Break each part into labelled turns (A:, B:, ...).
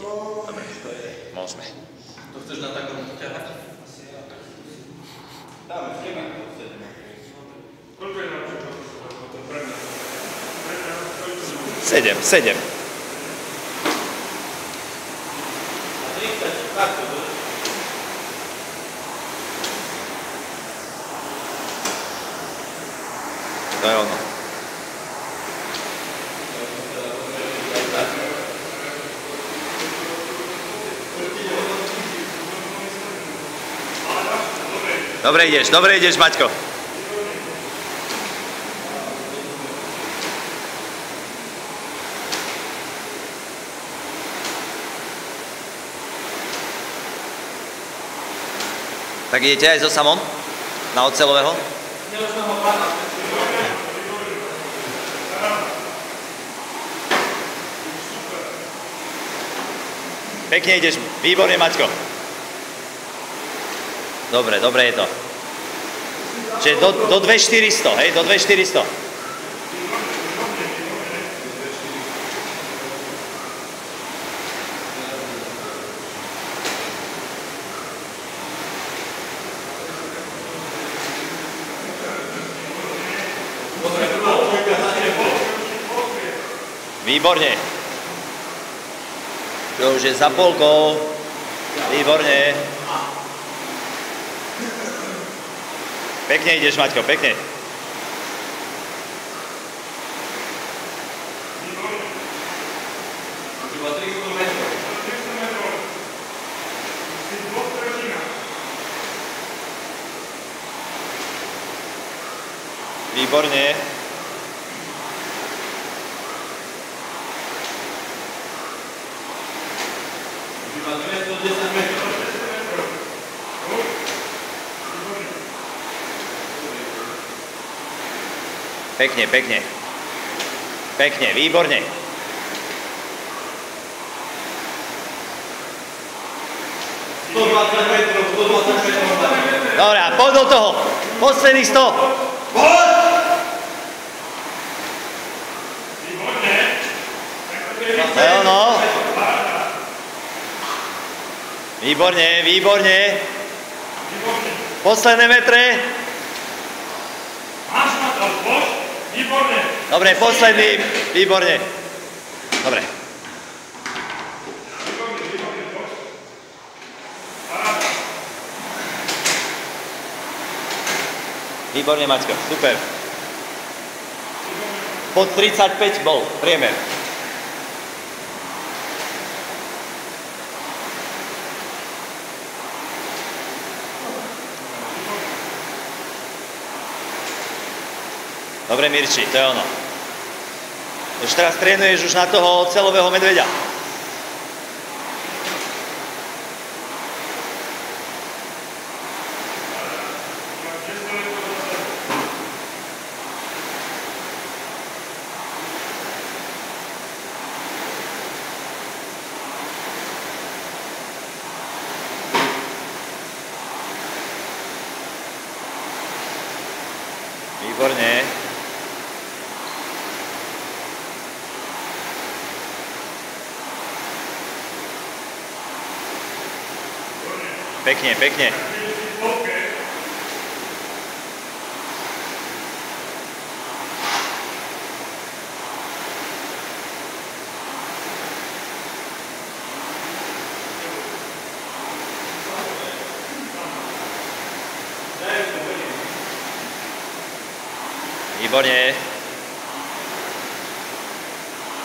A: ide. Dobre, môžeme.
B: To chceš na takom ťahať? Dáme, treba. Koľko je na to pre mňa?
A: 7, 7.
B: A 30, takto, dobre.
A: To je ono. Dobre ideš, Maťko. Tak idete aj so Samom? Na oceľového? Pekne ideš, výborne, Maťko. Dobre je to. Čiže do 2400, hej, do 2400. Výborne. To už je za polkou. Výborne. Pekne ideš, Maťko, pekne. Výborne. Pekne, výborne. Dobre, a poď do toho. Posledných 100. To je ono. Výborne. Posledné metre. Dobre, posledný, výborne. Dobre. Výborne, Maťko, super. Pod 35 bol priemer. Dobre, Mirči, to je ono. Už teraz trénuješ už na toho oceľového medveďa. Výborne. Pekne. Výborne.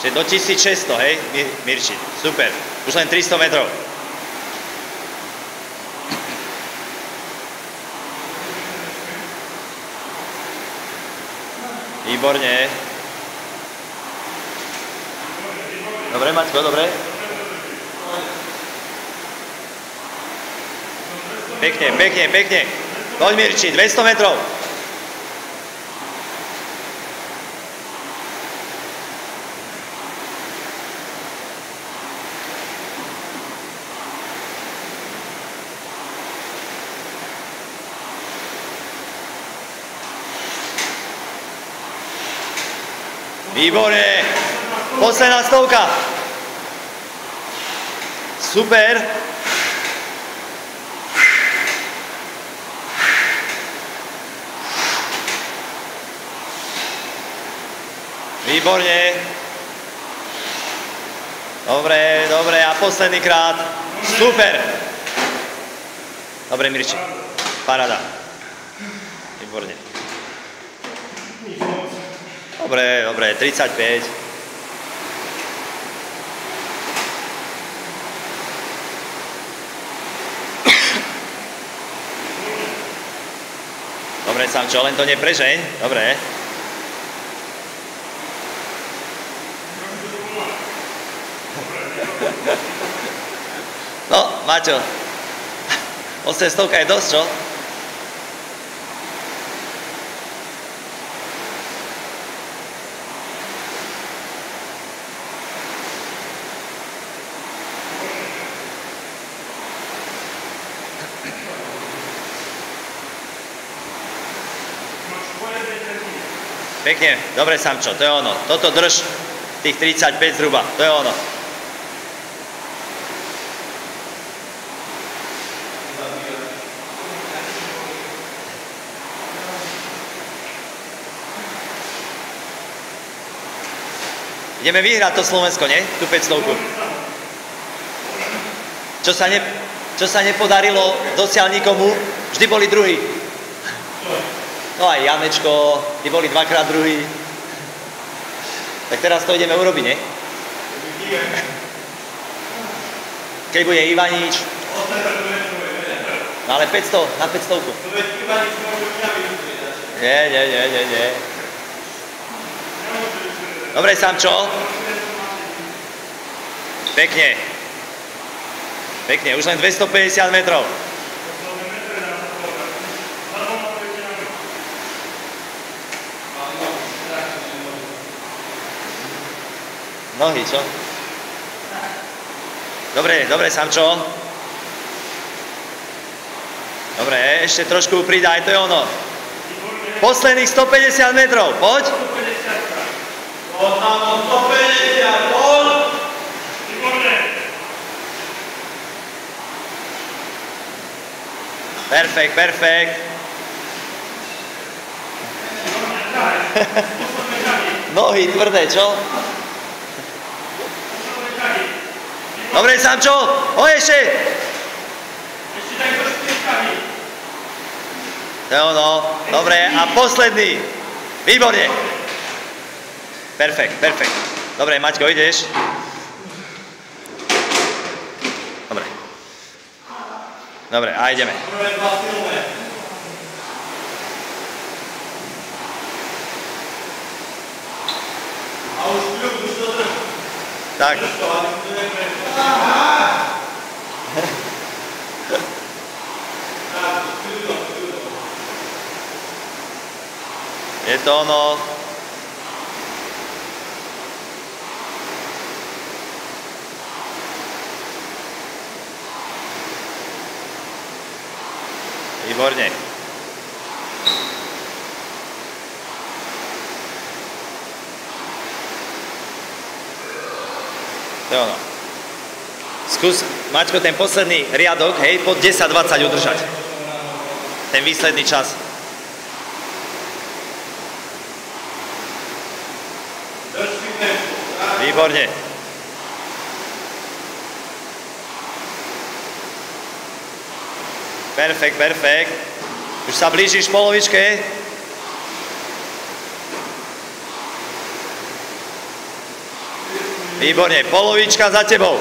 A: Čiže do 1600, hej, Mirči. Super. Už len 300 metrov. Výborne. Dobre, Maťko, dobre. Pekne. Poď, Mirči, 200 metrov. Výborne. Posledná stovka. Super. Výborne. Dobre, dobre. A posledný krát. Super. Dobre, Mirči. Paráda. Výborne. Dobre, dobre. 35. Dobre, Samčo, len to neprežeň. Dobre. No, Maťo. 800 je dosť, čo? Pekne, dobre Samčo, to je ono. Toto drž, tých 35 zhruba, to je ono. Ideme vyhrať to Slovensko, nie? Tú 500-ku. Čo sa nepodarilo dosiaľ nikomu, vždy boli druhí. No aj Janečko, tí boli dvakrát druhí. Tak teraz to ideme urobiť, nie? Keď bude Ivanič. No ale 500, na 500-ku. Nie. Dobre, Samčo. Pekne. Pekne, už len 250 metrov. Nohy, čo? Dobre, dobre, Samčo. Dobre, ešte trošku pridaj, to je ono. Posledných 150 metrov, poď.
B: Tam 150, poď!
A: Perfekt. Nohy tvrdé, čo? Dobre, Samčo, ešte!
B: Ešte tak do 4
A: To je ono, dobre, a posledný. Výborne. Perfekt. Dobre, Maťko, ideš? Dobre, a ideme. Tak. Je to ono. Výborne. To je ono. Skús, Maťko, ten posledný riadok, hej, pod 10-20 udržať. Ten výsledný čas. Výborne. Perfekt. Už sa blížiš polovičke. Výborne, polovička za tebou.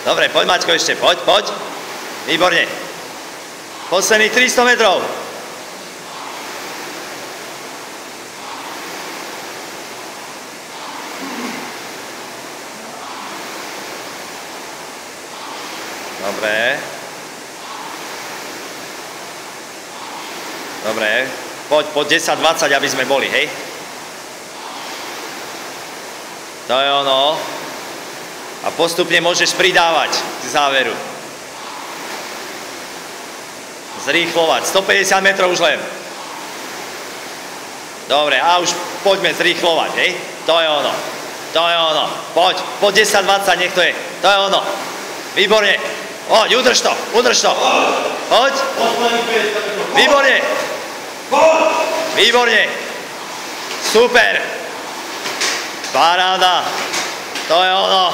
A: Dobre, poď Maťko ešte, poď. Výborne. Posledných 300 metrov. Dobre. Poď po 10-20, aby sme boli, hej? To je ono. A postupne môžeš pridávať k záveru. Zrýchlovať. 150 metrov už len. Dobre, a už poďme zrýchlovať, hej? To je ono. To je ono. Poď, po 10-20, nech to je. To je ono. Výborne. Poď, udrž to, udrž to. Poď. Výborne. Výborne. Super. Paráda. To je ono.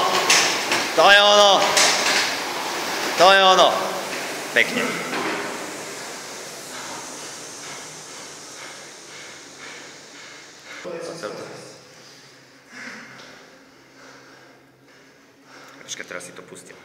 A: To je ono. To je ono. Pekne. Počkaj, teraz si to pustím.